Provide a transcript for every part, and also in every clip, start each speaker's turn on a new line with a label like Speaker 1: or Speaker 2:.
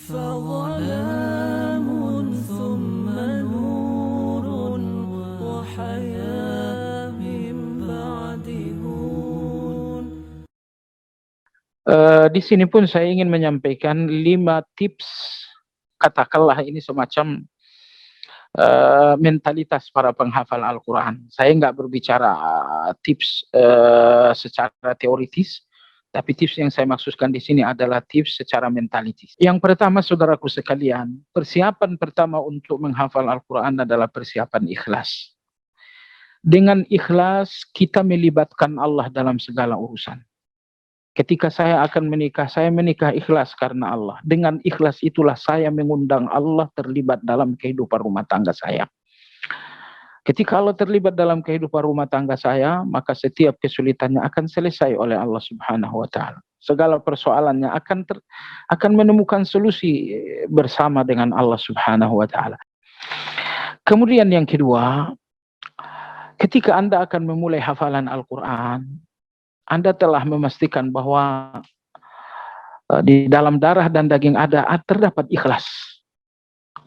Speaker 1: فظلام ثم نور وحياة من بعد هون.
Speaker 2: Di sini pun saya ingin menyampaikan 5 tips, katakanlah ini semacam mentalitas para penghafal Al-Quran. Saya nggak berbicara tips secara teoritis, tapi tips yang saya maksudkan di sini adalah tips secara mentalitis. Yang pertama, saudaraku sekalian, persiapan pertama untuk menghafal Al-Quran adalah persiapan ikhlas. Dengan ikhlas, kita melibatkan Allah dalam segala urusan. Ketika saya akan menikah, saya menikah ikhlas karena Allah. Dengan ikhlas itulah saya mengundang Allah terlibat dalam kehidupan rumah tangga saya. Ketika Allah terlibat dalam kehidupan rumah tangga saya, maka setiap kesulitannya akan selesai oleh Allah Subhanahu wa taala. Segala persoalannya akan menemukan solusi bersama dengan Allah Subhanahu wa taala. Kemudian yang kedua, ketika Anda akan memulai hafalan Al-Quran, Anda telah memastikan bahwa di dalam darah dan daging terdapat ikhlas.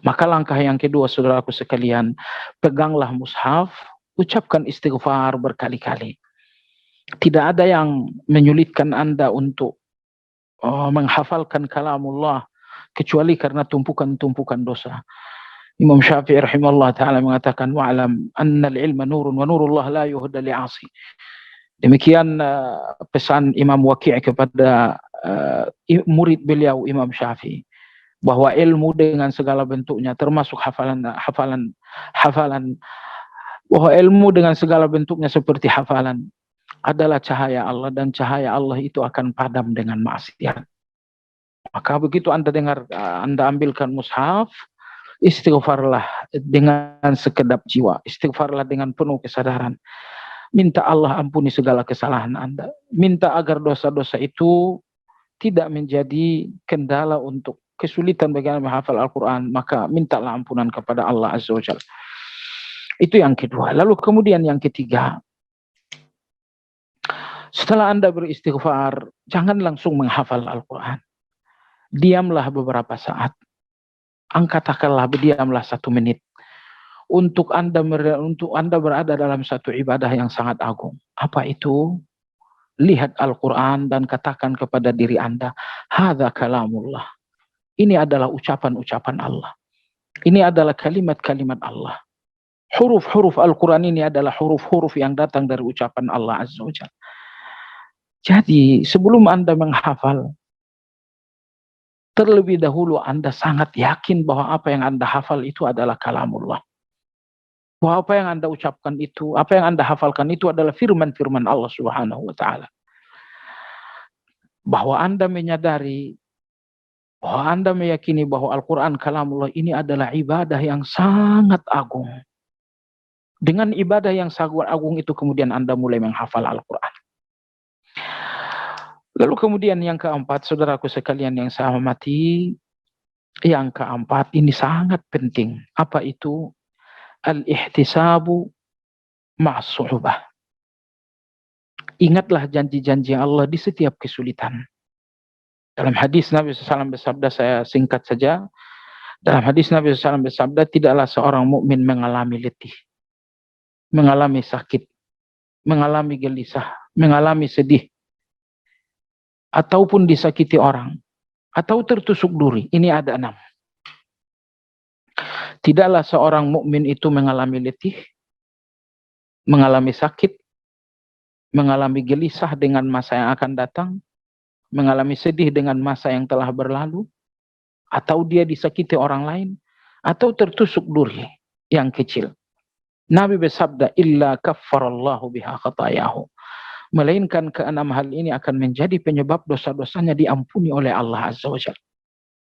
Speaker 2: Maka langkah yang kedua, saudaraku sekalian, peganglah mushaf, ucapkan istighfar berkali-kali. Tidak ada yang menyulitkan Anda untuk menghafalkan kalamullah kecuali karena tumpukan-tumpukan dosa. Imam Syafi'i rahimahullah ta'ala mengatakan, wa'alam annal ilma nurun wa nurullah la yuhda li'asi. Demikian pesan Imam Waqi' kepada murid beliau Imam Syafi'i, bahwa ilmu dengan segala bentuknya, termasuk hafalan, bahwa ilmu dengan segala bentuknya seperti hafalan adalah cahaya Allah, dan cahaya Allah itu akan padam dengan maksiat. Maka begitu Anda dengar, Anda ambilkan mushaf, istighfarlah dengan sekedap jiwa, istighfarlah dengan penuh kesadaran. Minta Allah ampuni segala kesalahan Anda. Minta agar dosa-dosa itu tidak menjadi kendala untuk kesulitan bagi Anda menghafal Al-Quran. Maka mintalah ampunan kepada Allah Azza wa Jalla. Itu yang kedua. Lalu kemudian yang ketiga, setelah Anda beristighfar, jangan langsung menghafal Al-Quran. Diamlah beberapa saat. Katakanlah berdiamlah 1 menit. Untuk Anda berada dalam satu ibadah yang sangat agung. Apa itu? Lihat Al-Quran dan katakan kepada diri Anda, hadza kalamullah. Ini adalah ucapan-ucapan Allah. Ini adalah kalimat-kalimat Allah. Huruf-huruf Al-Quran ini adalah huruf-huruf yang datang dari ucapan Allah Azza wa Jalla. Jadi sebelum Anda menghafal, terlebih dahulu Anda sangat yakin bahwa apa yang Anda hafal itu adalah kalamullah. Bahwa apa yang Anda ucapkan itu, apa yang Anda hafalkan itu adalah firman-firman Allah Subhanahu wa taala. Bahwa Anda menyadari, bahwa Anda meyakini bahwa Al-Quran kalamullah ini adalah ibadah yang sangat agung. Dengan ibadah yang sangat agung itu kemudian Anda mulai menghafal Al-Quran. Lalu kemudian yang keempat, saudaraku sekalian yang saya hormati, yang keempat ini sangat penting. Apa itu? Al-ihtisabu ma'as-su'ubah. Ingatlah janji-janji Allah di setiap kesulitan. Dalam hadis Nabi SAW bersabda, saya singkat saja. Dalam hadis Nabi SAW bersabda, tidaklah seorang mukmin mengalami letih, mengalami sakit, mengalami gelisah, mengalami sedih, ataupun disakiti orang, atau tertusuk duri. Ini ada 6. Tidaklah seorang mukmin itu mengalami letih, mengalami sakit, mengalami gelisah dengan masa yang akan datang, mengalami sedih dengan masa yang telah berlalu, atau dia disakiti orang lain, atau tertusuk duri yang kecil. Nabi bersabda, illa kaffarallahu biha khatayahu. Melainkan ke-6 hal ini akan menjadi penyebab dosa-dosanya diampuni oleh Allah Azza wa Jalla.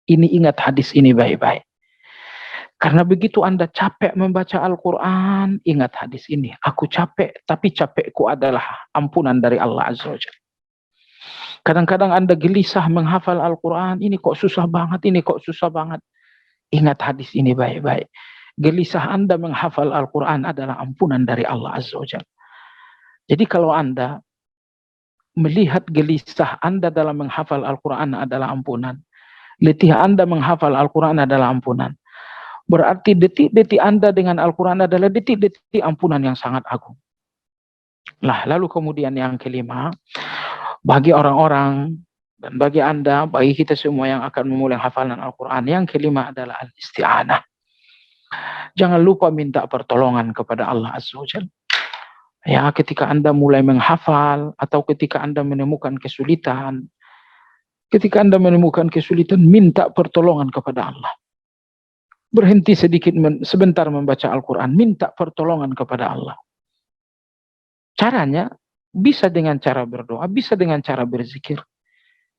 Speaker 2: Ini, ingat hadis ini baik-baik. Karena begitu Anda capek membaca Al-Quran, ingat hadis ini. Aku capek, tapi capekku adalah ampunan dari Allah Azza wa Jalla. Kadang-kadang Anda gelisah menghafal Al-Quran, ini kok susah banget, ini kok susah banget. Ingat hadis ini baik-baik. Gelisah Anda menghafal Al-Quran adalah ampunan dari Allah Azza wa Jalla. Jadi kalau Anda melihat gelisah Anda dalam menghafal Al-Quran adalah ampunan, letih Anda menghafal Al-Quran adalah ampunan. Berarti detik-detik Anda dengan Al-Quran adalah detik-detik ampunan yang sangat agung. Lalu kemudian yang kelima, bagi orang-orang dan bagi Anda, bagi kita semua yang akan memulai hafalan Al-Quran, yang kelima adalah al-isti'anah. Jangan lupa minta pertolongan kepada Allah Azza wa Jalla. Ya, ketika Anda mulai menghafal atau ketika Anda menemukan kesulitan, minta pertolongan kepada Allah. Berhenti sebentar membaca Al-Quran, minta pertolongan kepada Allah. Caranya bisa dengan cara berdoa, bisa dengan cara berzikir.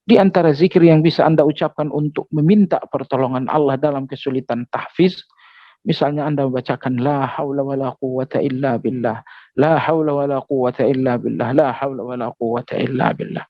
Speaker 2: Di antara zikir yang bisa Anda ucapkan untuk meminta pertolongan Allah dalam kesulitan tahfiz, misalnya Anda membacakan la haula wala quwwata illa billah, la haula wala quwwata illa billah, la haula wala quwwata illa billah.